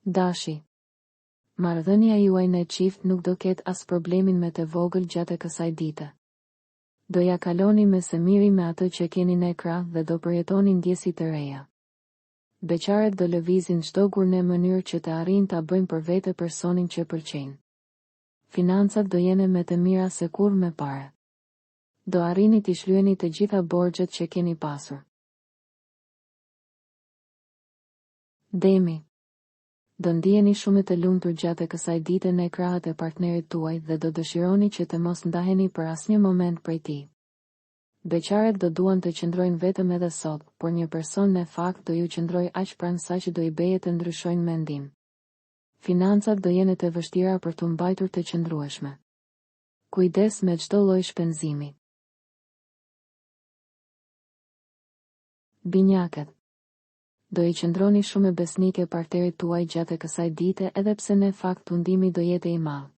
Dashi. Marrëdhënia juaj në çift nuk do ketë as problemin me të vogël gjatë kësaj dite. Do ja kaloni me së miri me atë që keni në krah dhe do përjetoni ndjesi të reja. Beqaret do lëvizin çdo gur në mënyrë që të arrijnë ta bëjnë për vete personin që pëlqejnë. Financat do jene me të mira se kur me pare. Do arrini t'i shlyeni të gjitha borxhet që keni pasur. Demi. Do ndiheni shumë të lumtur gjatë kësaj dite në krahët e partnerit tuaj dhe do dëshironi që të mos ndaheni për asnjë moment prej tij. Beqaret do duan të qëndrojnë vetëm edhe sot, por një person në fakt do ju qëndroj aq pranë sa që do i beje të ndryshojnë mendim. Financat do jene të vështira për të mbajtur të qëndrueshme. Kujdes me çdo lloj shpenzimi. Binjakët. Do i qëndroni shumë besnike partnerit tuaj gjatë kësaj dite edhe pse në fakt tundimi do jetë i madh.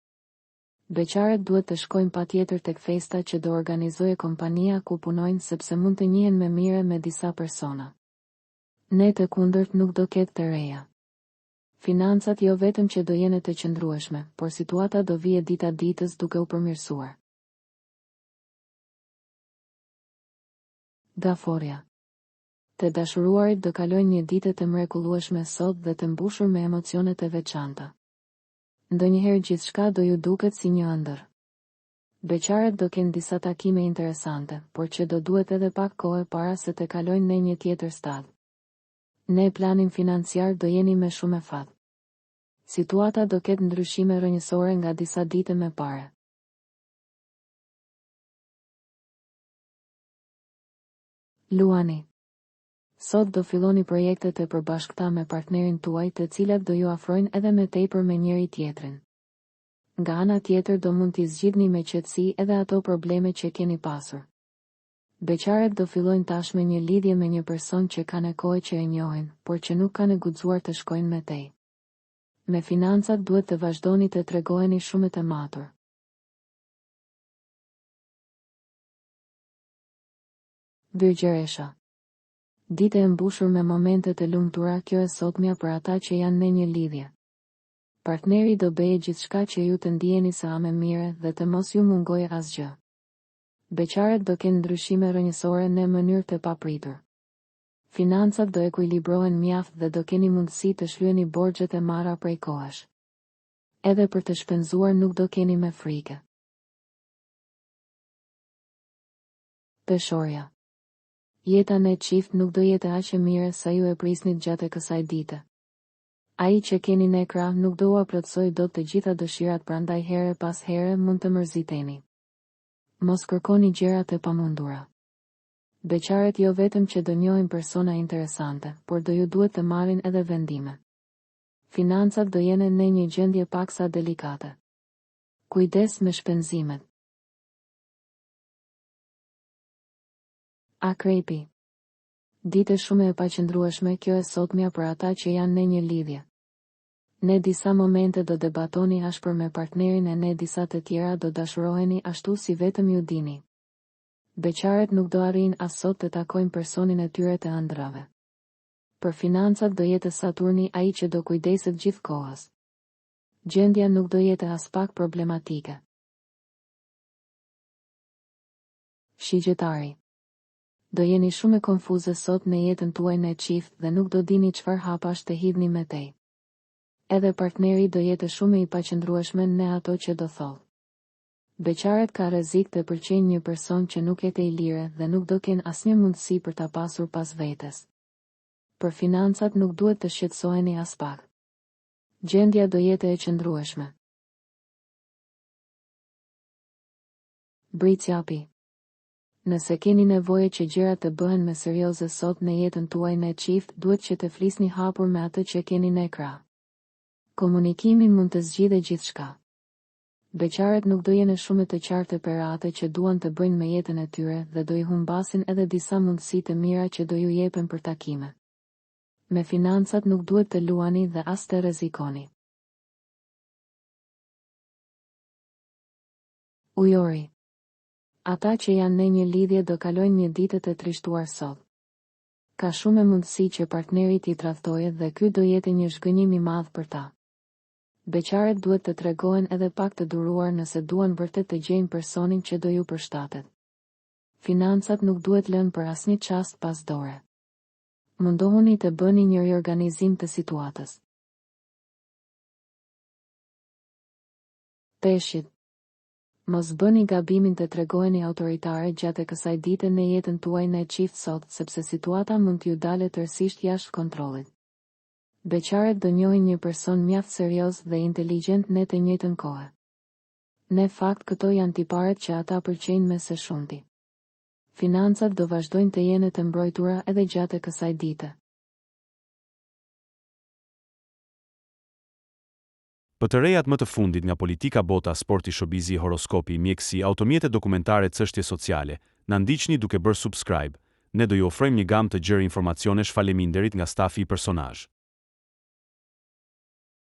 Beqaret duhet të shkojnë patjetër tek festa që do organizojë kompania ku punojnë sepse mund të njihen më mirë me disa persona. Ne të kundërt nuk do ketë të reja. Financat jo vetëm që do jene të qëndrueshme, por situata do vije dita ditës duke u përmirësuar. Daforia. Të dashuruarit do kalojnë një ditë të mrekullueshme sot dhe të mbushur me emocione të veçanta. Ndonjëherë gjithçka do ju duket si një ëndër. Beqaret do kenë disa takime interesante, por që do duhet edhe pak kohë para se të kalojnë në një tjetër stad. Në planin financiar do jeni me shumë fat. Situata do ketë ndryshime rrënjësore nga disa dite me pare. Luani. Sot do filloni projekte të përbashkëta me partnerin tuaj të cilat do ju afrojnë edhe më tepër me njëri tjetrin. Nga ana tjetër do mund t'i zgjidhni me qetësi edhe ato probleme që keni pasur. Beqaret do fillojnë tashme një lidhje me një person që kanë kohë që e njohin, por që nuk kanë guxuar të shkojnë me tej. Me financat duhet të vazhdoni të tregoheni shumë të matur. Virgjëresha. Dite e mbushur me momente të lumtura, kjo e sotmja për ata që janë në një lidhje. Partneri do bëjë gjithçka që ju të ndiheni sa më mirë dhe të mos ju mungojë asgjë. Beqaret do kenë ndryshime rrënjësore në mënyrë të papritur. Financat do ekuilibrohen mjaft dhe do keni mundësi të shlyeni borxhet e marra prej kohësh. Edhe për të shpenzuar nuk do keni me frikë. Peshorja. Jeta në çift nuk do jetë aq e mirë sa ju e prisnit gjatë kësaj dite. Ai që keni në krah nuk do ua plotësoj dot të gjitha dëshirat, prandaj here pas here mund të mërziteni. Mos kërkoni gjëra të pamundura. Beqaret jo vetëm që do njohin persona interesante, por do ju duhet të marrin edhe vendime. Financat do jene në një gjendje paksa delikate. Kujdes me shpenzimet. Akrepi. Dite shumë e paqëndrueshme, kjo e sotmja për ata që janë në një lidhje. Në disa momente do debatoni ashpër me partnerin e në disa të tjera do dashuroheni ashtu si vetëm ju dini. Beqaret nuk do arrijnë as sot të takojnë personin e tyre të ëndrave. Për financat do jetë Saturni ai që do kujdeset gjithkohës. Gjendja nuk do jetë as pak problematike. Shigjetari. Do jeni shumë e konfuze sot në jetën tuaj në çift dhe nuk do dini çfarë hapash të hidhni me tej. Edhe partneri do jetë shumë i paqëndrueshëm në ato që do thotë. Beqaret ka rrezik të pëlqejnë një person që nuk e ke i lire dhe nuk do kenë asnjë mundësi për ta pasur pas vetes. Për financat nuk duhet të shqetësoheni as pak. Gjendja do jetë e qëndrueshme. Britsjapi. Nëse keni nevojë që gjërat të bëhen më serioze sot në jetën tuaj në çift, duhet që të flisni hapur me atë që keni në krah. Komunikimi mund të zgjidhë gjithçka. Beqaret nuk do jene shumë të qartë për atë që duan të bëjnë me jetën e tyre dhe do i humbasin edhe disa mundësi të mira që do ju jepen për takime. Me financat nuk duhet të luani dhe as të rrezikoni. Ujori. Ata që janë në një lidhje do kalojnë një ditë të trishtuar sot. Ka shumë e mundësi që partneri t'i tradhtojë dhe ky do jetë një zhgënjim i madh për ta. Beqaret duhet të tregohen edhe pak të duruar nëse duan vërtet të gjejnë personin që do ju përshtatet. Financat nuk duhet lënë për asnjë çast pas dore. Mundohuni të bëni një riorganizim të situatës. Peshqit. Mos bëni gabimin të tregoheni autoritare gjatë kësaj dite në jetën tuaj në çift sot, sepse situata mund t'ju dalë tërësisht jashtë kontrollit. Beqaret do njohin një person mjaft serioz dhe inteligjent në të njëjtën kohë. Në fakt këto janë tiparet që ata pëlqejnë më së shumti. Financat do vazhdojnë të jenë të mbrojtura edhe gjatë kësaj dite. Për të rejat më të fundit nga politika, bota, sporti, showbizi, horoskopi, mjekësi, automjete, dokumentare, çështje sociale, na ndiqni duke bërë subscribe. Ne do ju ofrojmë një gamë të gjerë informacionesh faleminderit nga stafi i personazh.